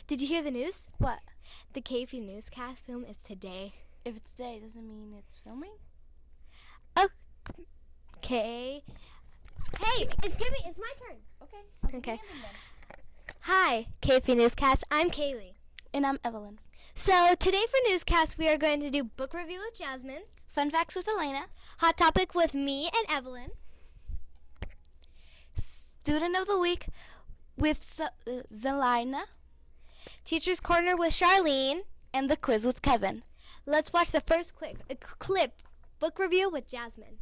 Did you hear the news? What? The KFE newscast film is today. If it's today, doesn't mean it's filming? Okay. Hey, it's my turn. Okay. Hi, KFE Newscast. I'm Kaylee. And I'm Evelyn. So today for Newscast, we are going to do book review with Jasmine, Fun facts with Elena, hot topic with me and Evelyn, Student of the Week with Zelina, Teacher's Corner with Charlene, and the quiz with Kevin. Let's watch the first clip, book review with Jasmine.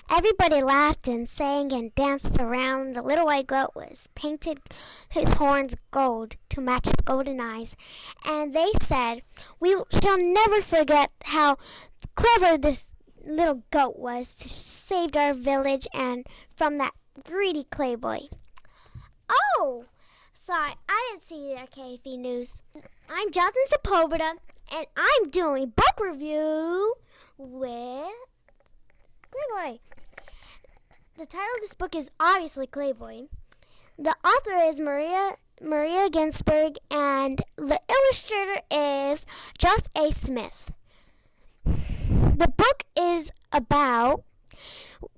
Everybody laughed and sang and danced around. The little white goat was painted his horns gold to match his golden eyes. And they said, "We shall never forget how clever this little goat was to save our village and from that greedy clay boy." Oh, sorry, I didn't see their KFE news. I'm Jasmine Sepulveda, and I'm doing book review with Playboy. The title of this book is obviously Playboy. The author is Maria Ginsberg, and the illustrator is Joss A. Smith. The book is about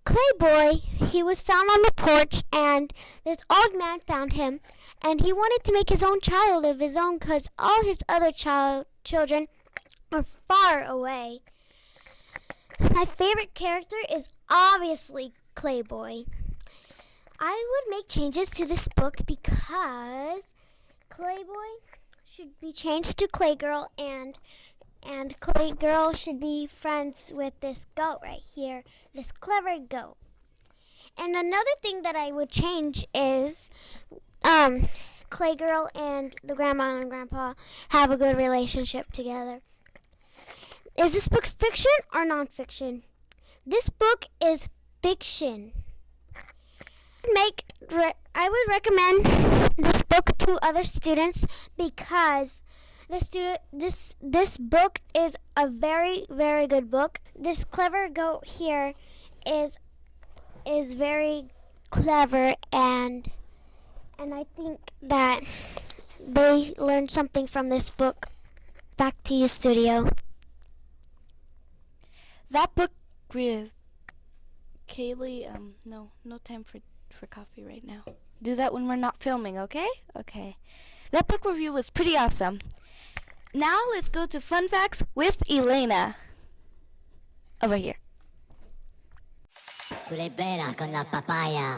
Playboy. He was found on the porch, and this old man found him, and he wanted to make his own child of his own because all his other children are far away. My favorite character is obviously Playboy. I would make changes to this book because Playboy should be changed to Claygirl, and Claygirl should be friends with this goat right here, this clever goat. And another thing that I would change is Claygirl and the grandma and grandpa have a good relationship together. Is this book fiction or nonfiction? This book is fiction. I would recommend this book to other students because this book is a very, very good book. This clever goat here is very clever, and I think that they learned something from this book. Back to you, studio. That book, Kaylee, no time for coffee right now. Do that when we're not filming, okay? Okay. That book review was pretty awesome. Now let's go to fun facts with Elena. Over here. Tu libera con la papaya.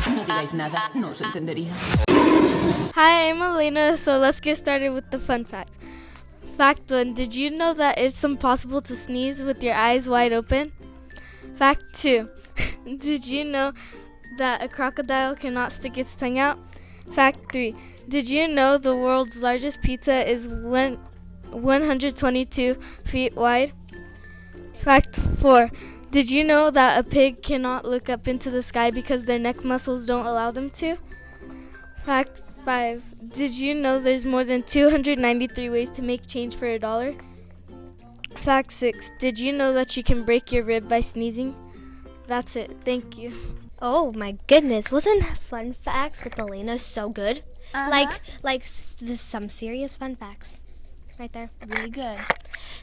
No digáis nada, no os entendería. Hi, I'm Elena, so let's get started with the fun facts. Fact 1, did you know that it's impossible to sneeze with your eyes wide open? Fact 2, did you know that a crocodile cannot stick its tongue out? Fact 3, did you know the world's largest pizza is 122 feet wide? Fact 4, did you know that a pig cannot look up into the sky because their neck muscles don't allow them to? Fact 5, did you know there's more than 293 ways to make change for $1? Fact 6, did you know that you can break your rib by sneezing? That's it. Thank you. Oh my goodness, wasn't Fun Facts with Elena so good? Like some serious fun facts right there. Really good.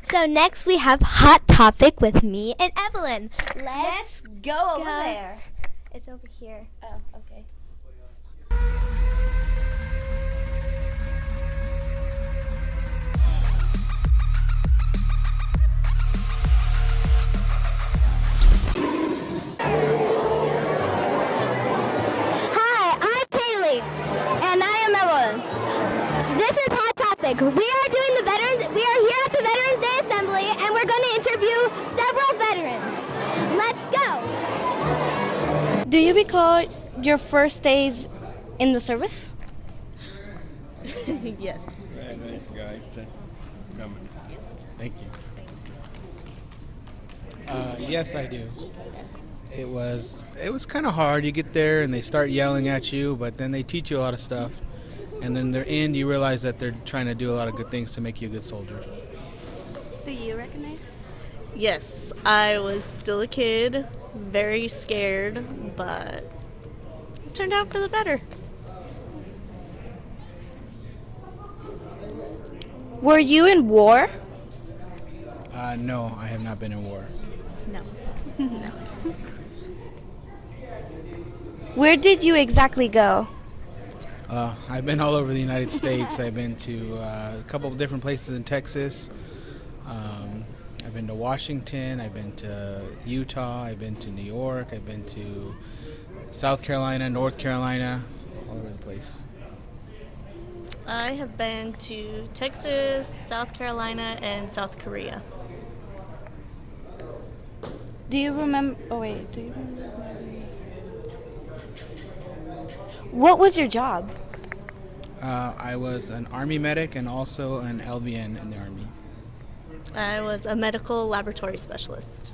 So next we have Hot Topic with me and Evelyn. Let's go over there. It's over here. Oh, okay. Hi, I'm Kaylee. And I am Evelyn. This is Hot Topic. We are here at the Veterans Day Assembly, and we're going to interview several veterans. Let's go. Do you recall your first days in the service? Yes. Very nice guys coming. Thank you. Yes, I do. It was kind of hard. You get there and they start yelling at you, but then they teach you a lot of stuff. And then they're in, you realize that they're trying to do a lot of good things to make you a good soldier. Do you recognize? Yes, I was still a kid, very scared, but it turned out for the better. Were you in war? No, I have not been in war. No. Where did you exactly go? I've been all over the United States. I've been to a couple of different places in Texas. I've been to Washington. I've been to Utah. I've been to New York. I've been to South Carolina, North Carolina, all over the place. I have been to Texas, South Carolina, and South Korea. Do you remember? Oh wait, do you remember? What was your job? I was an Army medic and also an LVN in the Army. I was a medical laboratory specialist.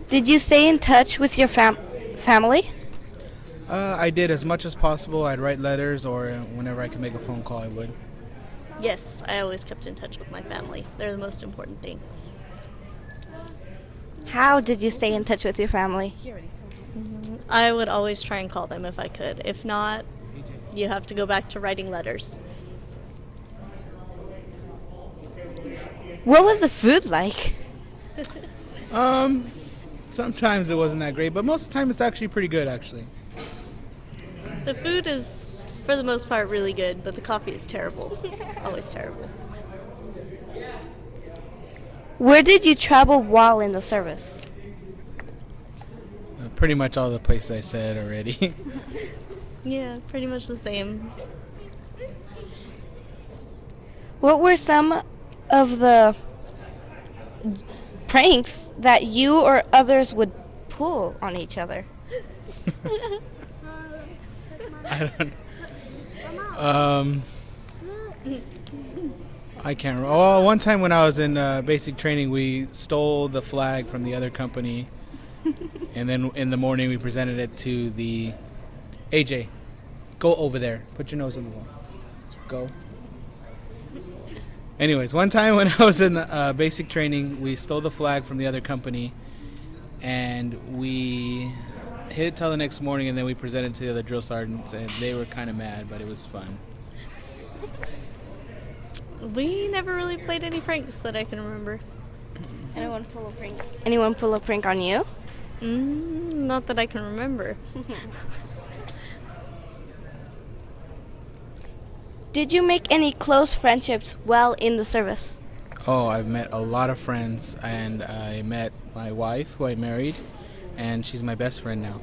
Did you stay in touch with your family? I did as much as possible. I'd write letters, or whenever I could make a phone call, I would. Yes, I always kept in touch with my family. They're the most important thing. How did you stay in touch with your family? I would always try and call them if I could. If not, you have to go back to writing letters. What was the food like? Sometimes it wasn't that great, but most of the time it's actually pretty good, actually. The food is, for the most part, really good, but the coffee is terrible. Always terrible. Where did you travel while in the service? Pretty much all the places I said already. Yeah, pretty much the same. What were some of the pranks that you or others would pull on each other? I can't remember. Oh, one time when I was in basic training, we stole the flag from the other company, and then in the morning we presented it to the AJ. Go over there. Put your nose on the wall. Go. Anyways, one time when I was in the basic training, we stole the flag from the other company, and we hid it till the next morning, and then we presented it to the other drill sergeants, and they were kind of mad, but it was fun. We never really played any pranks that I can remember. Anyone pull a prank? Anyone pull a prank on you? Not that I can remember. Did you make any close friendships while in the service? Oh, I've met a lot of friends, and I met my wife, who I married, and she's my best friend now.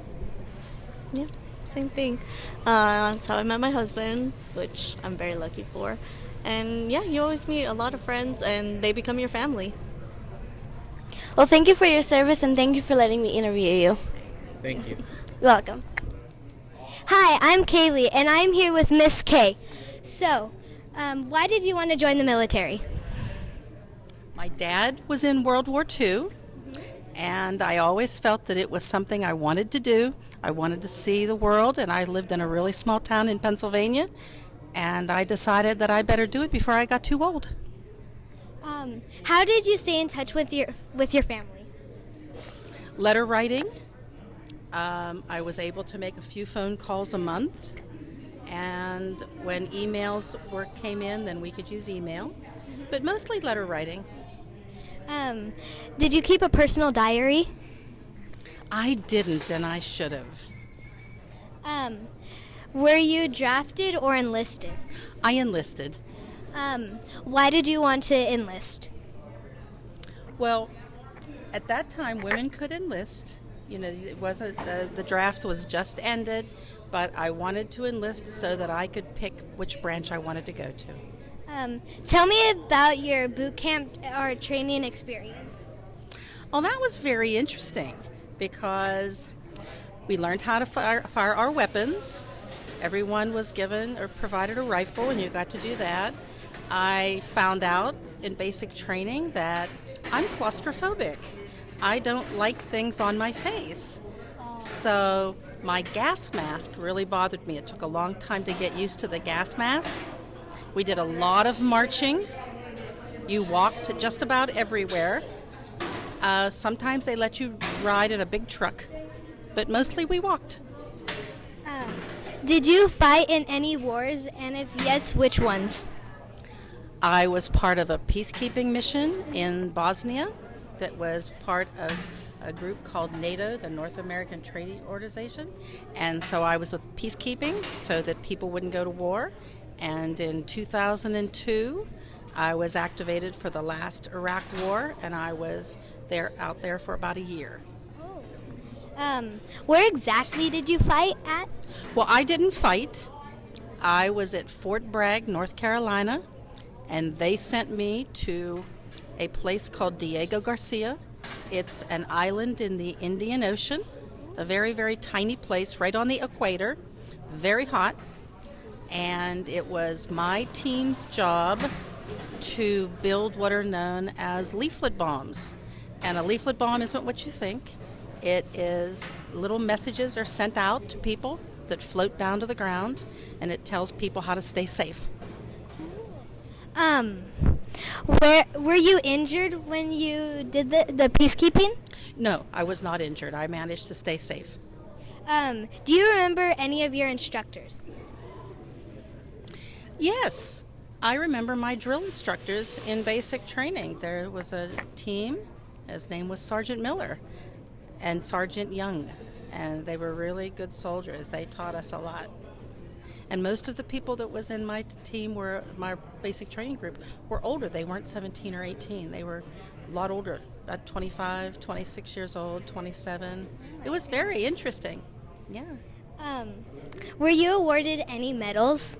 Yeah, same thing. That's how I met my husband, which I'm very lucky for. And yeah, you always meet a lot of friends, and they become your family. Well, thank you for your service, and thank you for letting me interview you. Thank you. You're welcome. Hi, I'm Kaylee, and I'm here with Miss Kay. So, why did you want to join the military? My dad was in World War II, and I always felt that it was something I wanted to do. I wanted to see the world, and I lived in a really small town in Pennsylvania, and I decided that I better do it before I got too old. How did you stay in touch with your family? Letter writing. I was able to make a few phone calls a month, and when emails came in, then we could use email, but mostly letter writing. Did you keep a personal diary? I didn't, and I should have. Were you drafted or enlisted? I enlisted. Why did you want to enlist? Well, at that time, women could enlist. You know, it wasn't the draft was just ended, but I wanted to enlist so that I could pick which branch I wanted to go to. Tell me about your boot camp or training experience. Oh, that was very interesting because we learned how to fire our weapons. Everyone was given or provided a rifle, and you got to do that. I found out in basic training that I'm claustrophobic. I don't like things on my face. So My gas mask really bothered me. It took a long time to get used to the gas mask. We did a lot of marching. You walked just about everywhere. Sometimes they let you ride in a big truck, but mostly we walked. Did you fight in any wars, and if yes, which ones? I was part of a peacekeeping mission in Bosnia that was part of a group called NATO, the North American Treaty Organization. And so I was with peacekeeping so that people wouldn't go to war. And in 2002, I was activated for the last Iraq War, and I was out there for about a year. Where exactly did you fight at? Well, I didn't fight. I was at Fort Bragg, North Carolina, and they sent me to a place called Diego Garcia. It's an island in the Indian Ocean, a very, very tiny place right on the equator, very hot. And it was my team's job to build what are known as leaflet bombs. And a leaflet bomb isn't what you think. It is little messages are sent out to people that float down to the ground, and it tells people how to stay safe. Were you injured when you did the peacekeeping? No, I was not injured. I managed to stay safe. Do you remember any of your instructors? Yes, I remember my drill instructors in basic training. There was a team, his name was Sergeant Miller and Sergeant Young, and they were really good soldiers. They taught us a lot. And most of the people that was in my team were my basic training group were older. They weren't 17 or 18. They were a lot older, about 25, 26 years old, 27. It was very interesting. Yeah. Were you awarded any medals?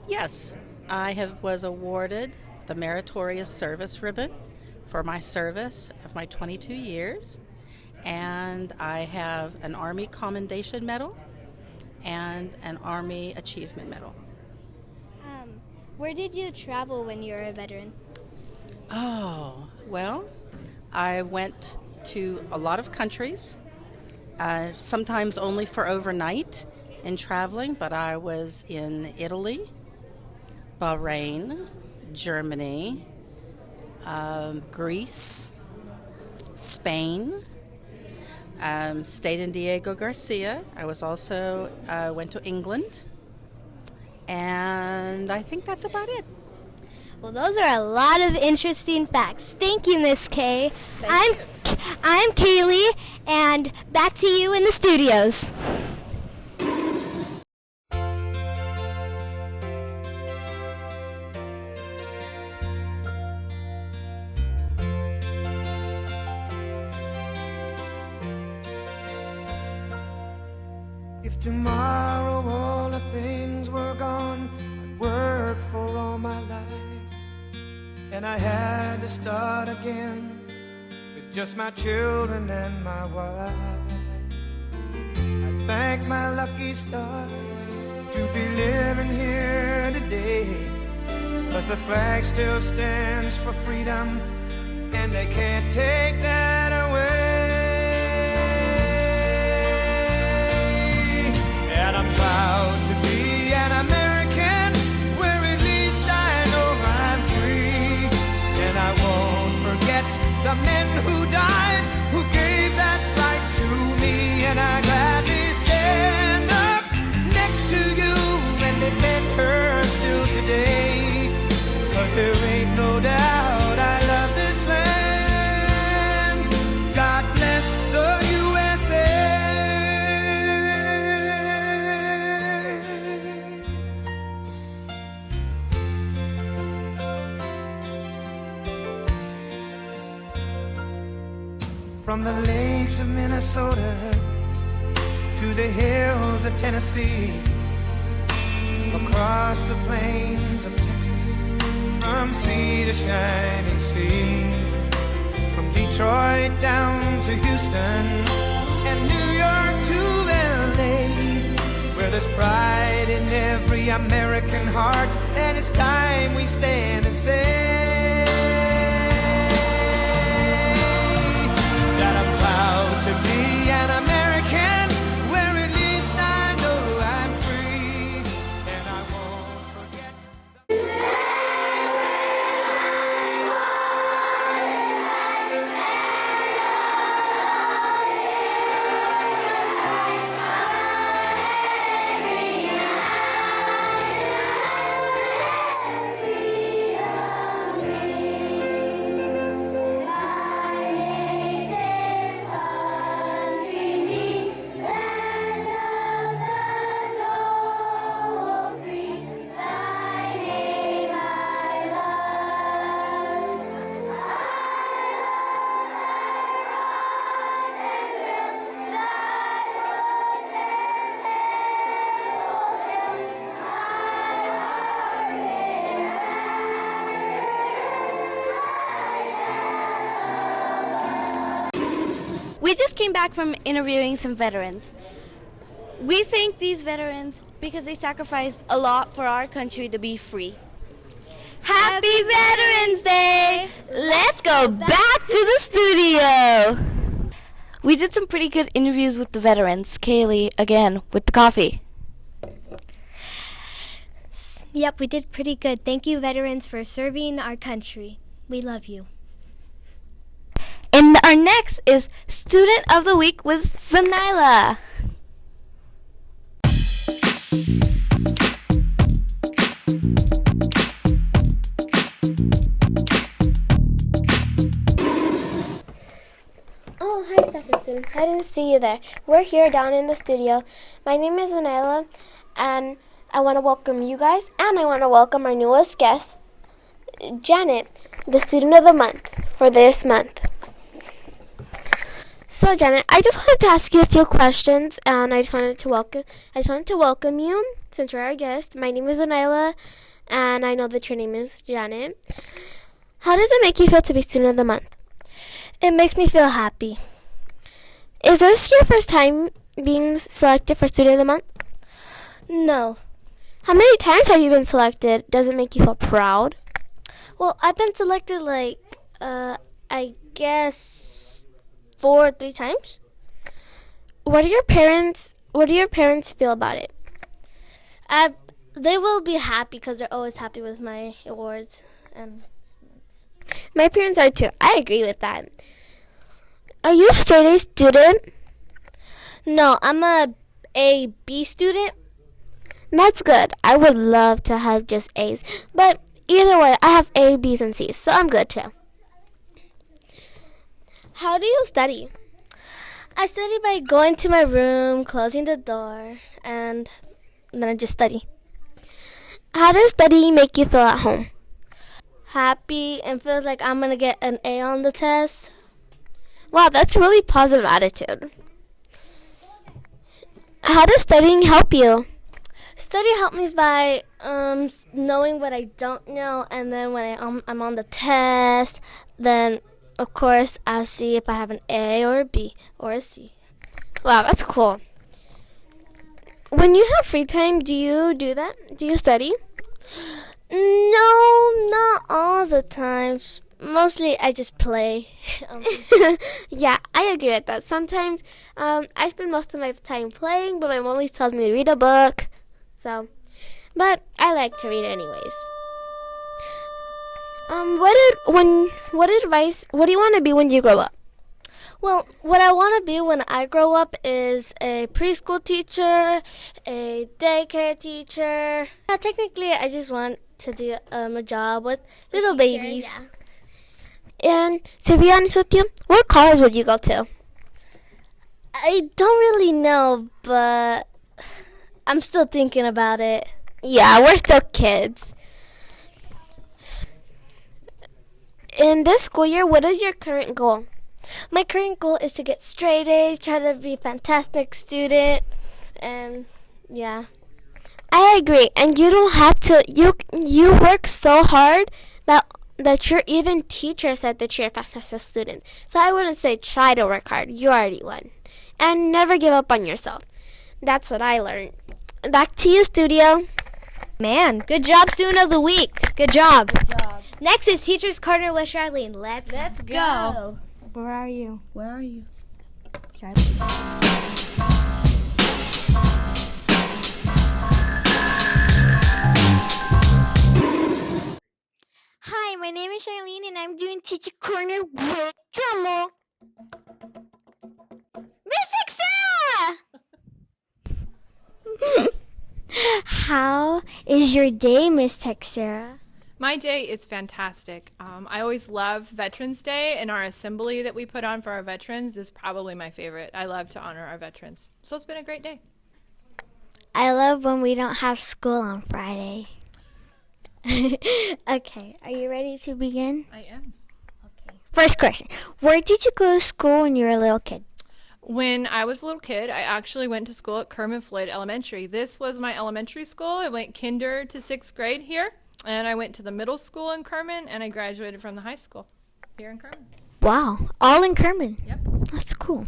Yes. I was awarded the Meritorious Service Ribbon for my service of my 22 years. And I have an Army Commendation Medal and an Army Achievement Medal. Where did you travel when you were a veteran? Oh, well, I went to a lot of countries, sometimes only for overnight in traveling, but I was in Italy, Bahrain, Germany, Greece, Spain, stayed in Diego Garcia. I was also went to England, and I think that's about it. Well, those are a lot of interesting facts. Thank you, Miss Kay. I'm Kaylee, and back to you in the studios. If tomorrow all the things were gone I'd worked for all my life, and I had to start again with just my children and my wife. I thank my lucky stars to be living here today, 'cause the flag still stands for freedom, and they can't take that away. And I'm proud to be an American, where at least I know I'm free. And I won't forget the men who died, who gave that right to me. And I gladly stand up next to you and defend her still today, 'cause there ain't no doubt I love this land. God bless the USA. From the lakes of Minnesota to the hills of Tennessee, across the plains of Texas, from sea to shining sea, from Detroit down to Houston and New York to LA, where there's pride in every American heart, and it's time we stand and say that I'm proud to be an American. We just came back from interviewing some veterans. We thank these veterans because they sacrificed a lot for our country to be free. Happy Veterans Day! Let's go back to the studio! We did some pretty good interviews with the veterans. Kaylee, again, with the coffee. Yep, we did pretty good. Thank you, veterans, for serving our country. We love you. And our next is Student of the Week with Zanila. Oh, hi, Stefan students. I didn't see you there. We're here down in the studio. My name is Anila, and I want to welcome you guys, and I want to welcome our newest guest, Janet, the Student of the Month for this month. So, Janet, I just wanted to ask you a few questions, and I just wanted to welcome you since you're our guest. My name is Anila, and I know that your name is Janet. How does it make you feel to be Student of the Month? It makes me feel happy. Is this your first time being selected for Student of the Month? No. How many times have you been selected? Does it make you feel proud? Well, I've been selected I guess 4 or 3 times. What do your parents feel about it? They will be happy because they're always happy with my awards. And my parents are too. I agree with that. Are you a straight A student? No, I'm a B student. That's good. I would love to have just A's. But either way, I have A, B's, and C's, so I'm good too. How do you study? I study by going to my room, closing the door, and then I just study. How does studying make you feel at home? Happy and feels like I'm going to get an A on the test. Wow, that's a really positive attitude. How does studying help you? Study helps me by knowing what I don't know, and then when I'm on the test, then of course I'll see if I have an A or a B or a C. Wow, that's cool. When you have free time, do you do that? Do you study? No, not all the times. Mostly I just play. Yeah, I agree with that. Sometimes I spend most of my time playing, but my mom always tells me to read a book. So, but I like to read anyways. What do you want to be when you grow up? Well, what I want to be when I grow up is a preschool teacher, a daycare teacher. Technically, I just want to do a job with little babies. Yeah. And to be honest with you, what college would you go to? I don't really know, but I'm still thinking about it. Yeah, we're still kids. In this school year, what is your current goal? My current goal is to get straight A's, try to be a fantastic student, and yeah. I agree, and you don't have to. You work so hard that your even teacher said that you're a fantastic student. So I wouldn't say try to work hard. You already won, and never give up on yourself. That's what I learned. Back to you, studio. Man, good job, Student of the Week. Good job. Next is Teacher's Corner with Charlene. Let's go. Where are you? Hi, my name is Charlene, and I'm doing Teacher Corner with drumroll. Miss Sarah! How is your day, Miss Texera? My day is fantastic. I always love Veterans Day, and our assembly that we put on for our veterans is probably my favorite. I love to honor our veterans. So it's been a great day. I love when we don't have school on Friday. Okay, are you ready to begin? I am. Okay. First question. Where did you go to school when you were a little kid? When I was a little kid, I actually went to school at Kerman-Floyd Elementary. This was my elementary school. I went kinder to 6th grade here. And I went to the middle school in Kerman, and I graduated from the high school here in Kerman. Wow, all in Kerman. Yep. That's cool.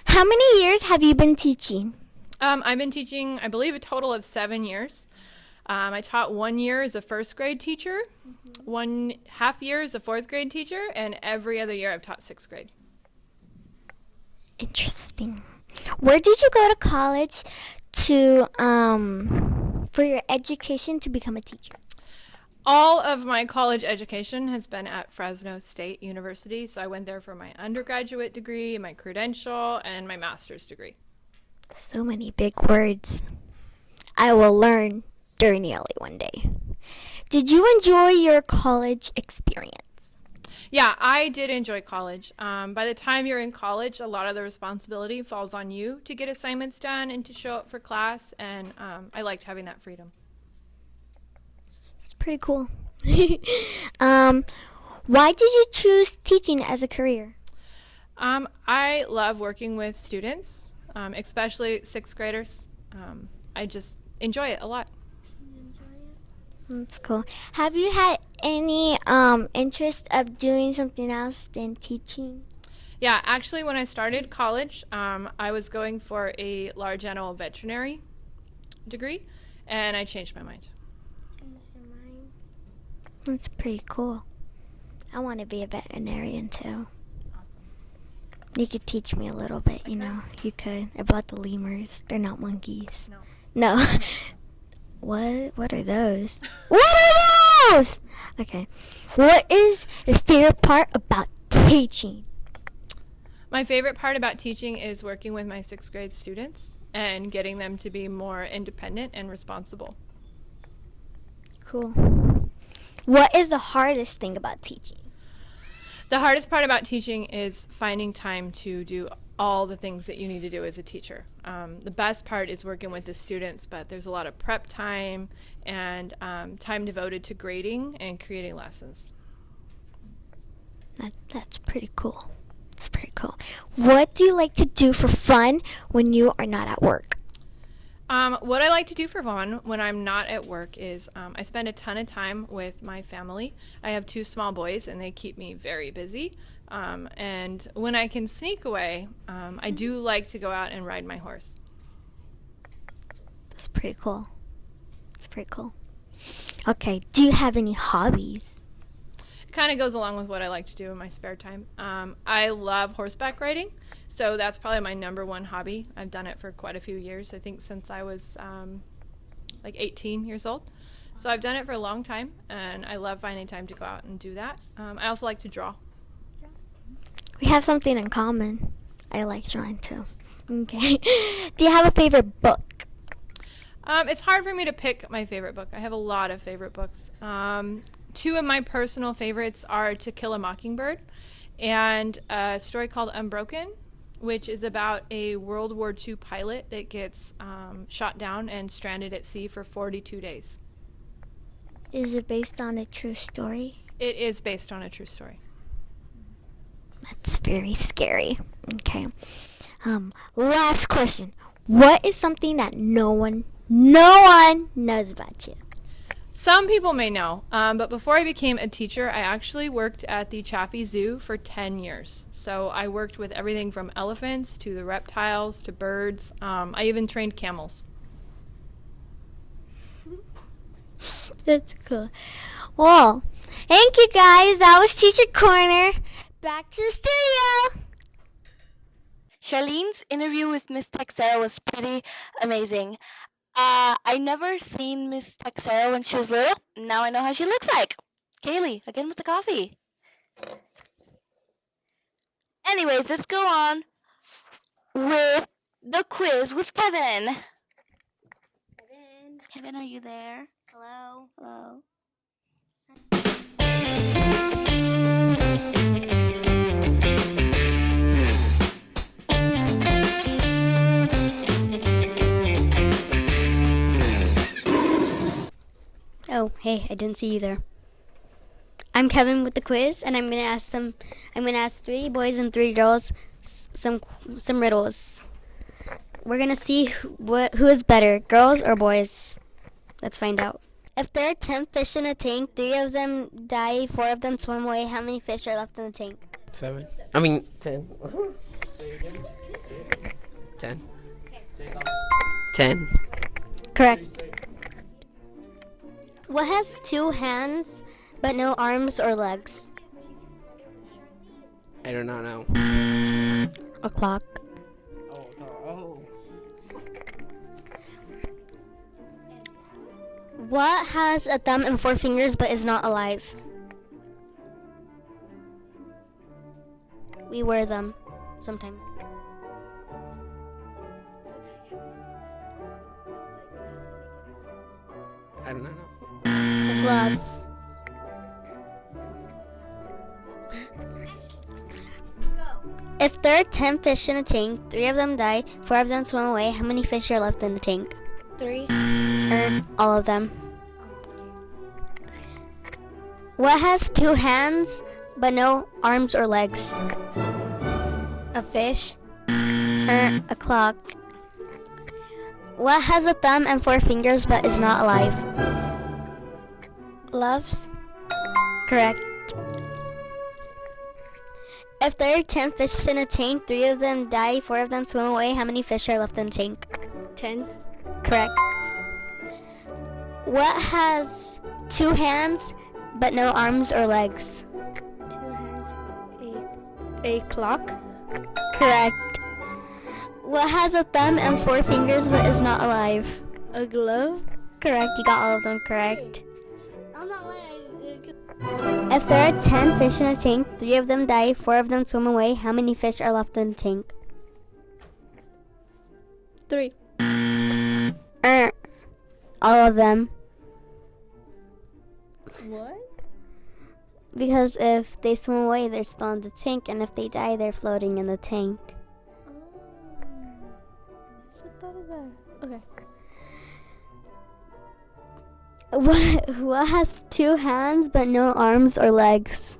How many years have you been teaching? I've been teaching, I believe, a total of 7 years. I taught 1 year as a first grade teacher, 1.5 year as a fourth grade teacher, and every other year I've taught sixth grade. Interesting. Where did you go to college to for your education to become a teacher? All of my college education has been at Fresno State University, so I went there for my undergraduate degree, my credential, and my master's degree. So many big words. I will learn during the LA one day. Did you enjoy your college experience? Yeah, I did enjoy college. By the time you're in college, a lot of the responsibility falls on you to get assignments done and to show up for class, and I liked having that freedom. It's pretty cool. Why did you choose teaching as a career? I love working with students, especially sixth graders. I just enjoy it a lot. That's cool. Have you had any interest of doing something else than teaching? Yeah, actually, when I started college, I was going for a large animal veterinary degree, and I changed my mind. That's pretty cool. I want to be a veterinarian too. Awesome. You could teach me a little bit, you know. You could. About the lemurs. They're not monkeys. No. No. What are those? What are those? Okay. What is your favorite part about teaching? My favorite part about teaching is working with my sixth grade students and getting them to be more independent and responsible. Cool. What is the hardest thing about teaching? The hardest part about teaching is finding time to do all the things that you need to do as a teacher. The best part is working with the students, but there's a lot of prep time and time devoted to grading and creating lessons. That's pretty cool. It's pretty cool. What do you like to do for fun when you are not at work? What I like to do for fun when I'm not at work is I spend a ton of time with my family. I have 2 small boys, and they keep me very busy. And when I can sneak away, I do like to go out and ride my horse. That's pretty cool. It's pretty cool. Okay, do you have any hobbies? It kind of goes along with what I like to do in my spare time. I love horseback riding, so that's probably my #1 hobby. I've done it for quite a few years, I think since I was like 18 years old. So I've done it for a long time, and I love finding time to go out and do that. I also like to draw. We have something in common. I like drawing too. Okay. Do you have a favorite book? It's hard for me to pick my favorite book. I have a lot of favorite books. 2 of my personal favorites are To Kill a Mockingbird and a story called Unbroken, which is about a World War II pilot that gets shot down and stranded at sea for 42 days. Is it based on a true story? It is based on a true story. That's very scary. Okay. Last question. What is something that no one knows about you? Some people may know, but before I became a teacher, I actually worked at the Chaffee Zoo for 10 years. So I worked with everything from elephants to the reptiles to birds. I even trained camels. That's cool. Well, thank you guys. That was Teacher Corner. Back to the studio. Charlene's interview with Miss Texera was pretty amazing. I never seen Miss Texera when she was little. Now I know how she looks like. Kaylee, again with the coffee. Anyways, let's go on with the quiz with Kevin. Kevin, are you there? Hello? Hello? Oh, hey, I didn't see you there. I'm Kevin with the quiz, and I'm gonna ask 3 boys and 3 girls some riddles. We're gonna see who is better, girls or boys. Let's find out. If there are 10 fish in a tank, 3 of them die, 4 of them swim away. How many fish are left in the tank? 7. I mean 10. 10. 10. Correct. What has 2 hands but no arms or legs? I do not know. A clock. Oh. What has a thumb and 4 fingers but is not alive? We wear them sometimes. I do not know. A glove. If there are 10 fish in a tank, 3 of them die, 4 of them swim away, how many fish are left in the tank? 3. All of them. What has 2 hands but no arms or legs? A fish. A clock. What has a thumb and 4 fingers but is not alive? Gloves. Correct. If there are 10 fish in a tank, 3 of them die, 4 of them swim away, how many fish are left in the tank? 10. Correct. What has 2 hands but no arms or legs? 2 hands. A clock. Correct. What has a thumb and 4 fingers but is not alive? A glove. Correct. You got all of them correct. I'm not lying. If there are 10 fish in a tank, 3 of them die, 4 of them swim away, how many fish are left in the tank? 3. All of them. What? Because if they swim away, they're still in the tank, and if they die, they're floating in the tank. Should have thought of that. Okay. What has 2 hands but no arms or legs?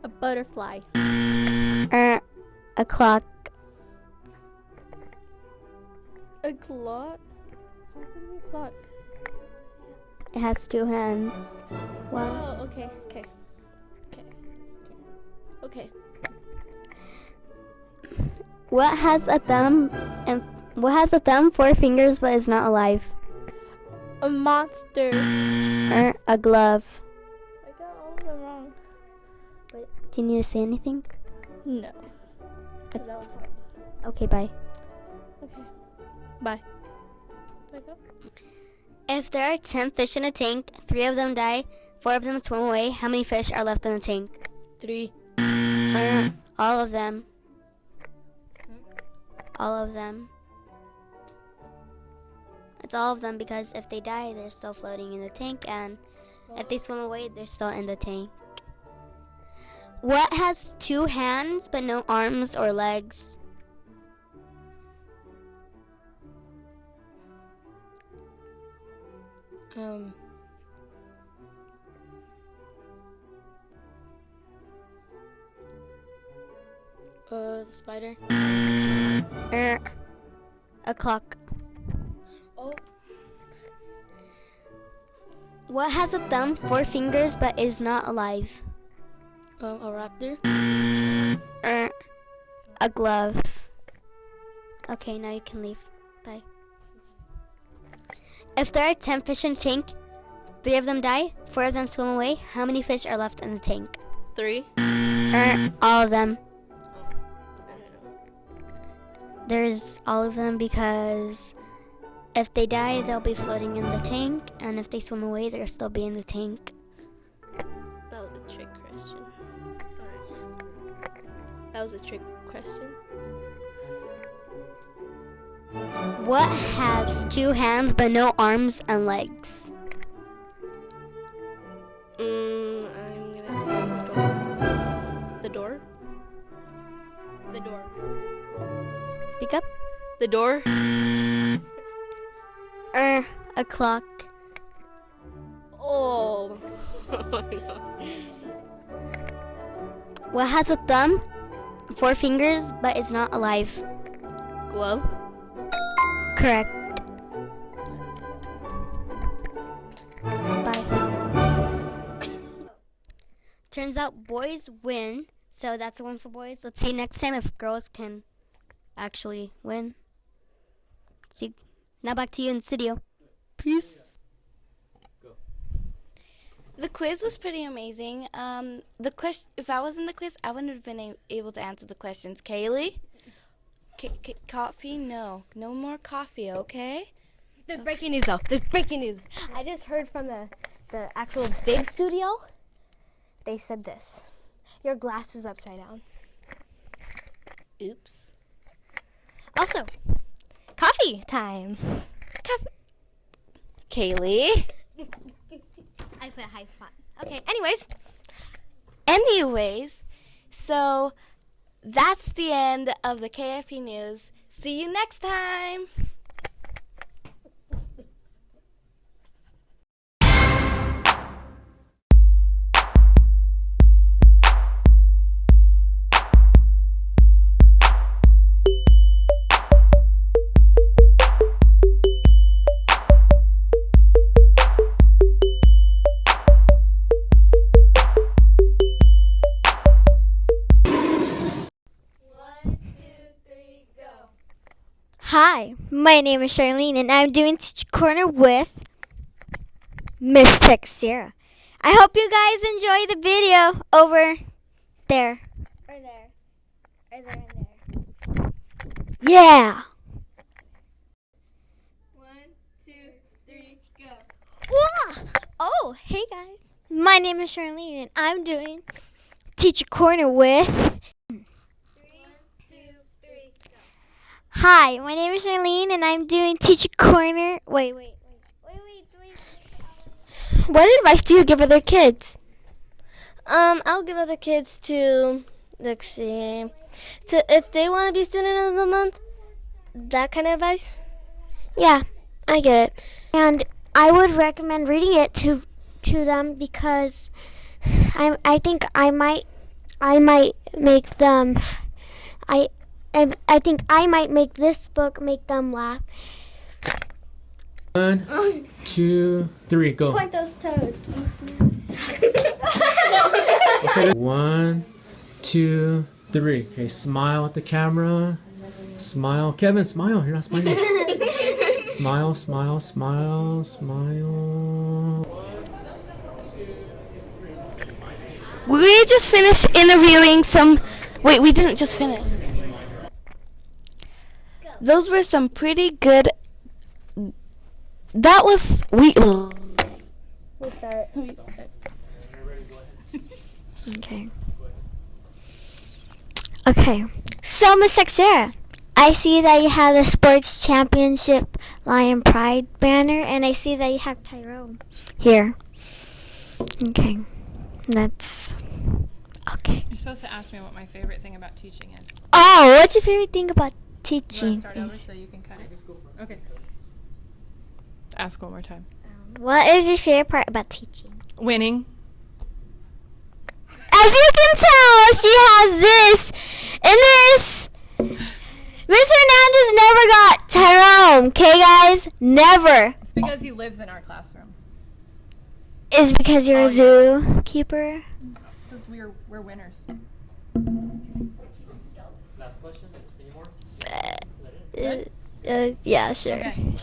A butterfly. A clock. A clock? How can it be a clock? It has 2 hands. Wow. Oh, okay. Okay. What has a thumb, 4 fingers but is not alive? A monster. A glove. I got all of them wrong. Do you need to say anything? No. 'Cause that was hard. Okay, bye. Okay. Bye. Do I go? If there are 10 fish in a tank, 3 of them die, 4 of them swim away, how many fish are left in the tank? 3. All of them. All of them. It's all of them because if they die, they're still floating in the tank, and if they swim away, they're still in the tank. What has 2 hands but no arms or legs? The spider. A clock. Oh. What has a thumb, 4 fingers, but is not alive? A raptor. A glove. Okay, now you can leave. Bye. If there are 10 fish in a tank, 3 of them die, 4 of them swim away, how many fish are left in the tank? 3. All of them. There's all of them because if they die, they'll be floating in the tank, and if they swim away, they'll still be in the tank. That was a trick question. That was a trick question. What has 2 hands but no arms and legs? I'm gonna take the door. The door. Speak up. The door. A clock. Oh. What has a thumb, 4 fingers, but is not alive? Glove. Correct. Bye. Turns out boys win, so that's a win for boys. Let's see next time if girls can actually win. See, now back to you in the studio. Peace. The quiz was pretty amazing. If I was in the quiz, I wouldn't have been able to answer the questions. Kaylee? Coffee? No more coffee, okay? There's breaking news though. There's breaking news. I just heard from the actual big studio. They said this. Your glass is upside down. Oops. Also, coffee time. Coffee. Kaylee? I put a high spot. Okay, Anyways, so that's the end of the KFE news. See you next time. Hi, my name is Charlene, and I'm doing Teacher Corner with Miss Texera. I hope you guys enjoy the video over there. Or there. Or there and there. Yeah! 1, 2, 3, go. Oh, hey guys. My name is Charlene, and I'm doing Teacher Corner with... Hi, my name is Charlene, and I'm doing Teacher Corner. Wait. What advice do you give other kids? I'll give other kids to, if they want to be student of the month, that kind of advice. Yeah, I get it. And I would recommend reading it to them because I think I might make them. I think I might make this book make them laugh. 1, 2, 3, go. Point those toes. Okay. 1, 2, 3. Okay, smile at the camera. Smile. Kevin, smile. You're not smiling. Smile, smile, smile, smile. We just finished interviewing some... Wait, we didn't just finish. Those were some pretty good... That was... We'll start. Okay. So, Miss Texera, I see that you have the Sports Championship Lion Pride banner, and I see that you have Tyrone here. Okay. That's... Okay. You're supposed to ask me what my favorite thing about teaching is. Oh, what's your favorite thing about teaching? You want to start over so you can cut it? Okay. Ask one more time. What is your favorite part about teaching? Winning. As you can tell, she has this and this. Miss Hernandez never got Tyrone, okay, guys? Never. It's because he lives in our classroom. Is it because you're a zookeeper? It's because we're winners. Last question. Any more? Yeah, sure. Okay. Sure.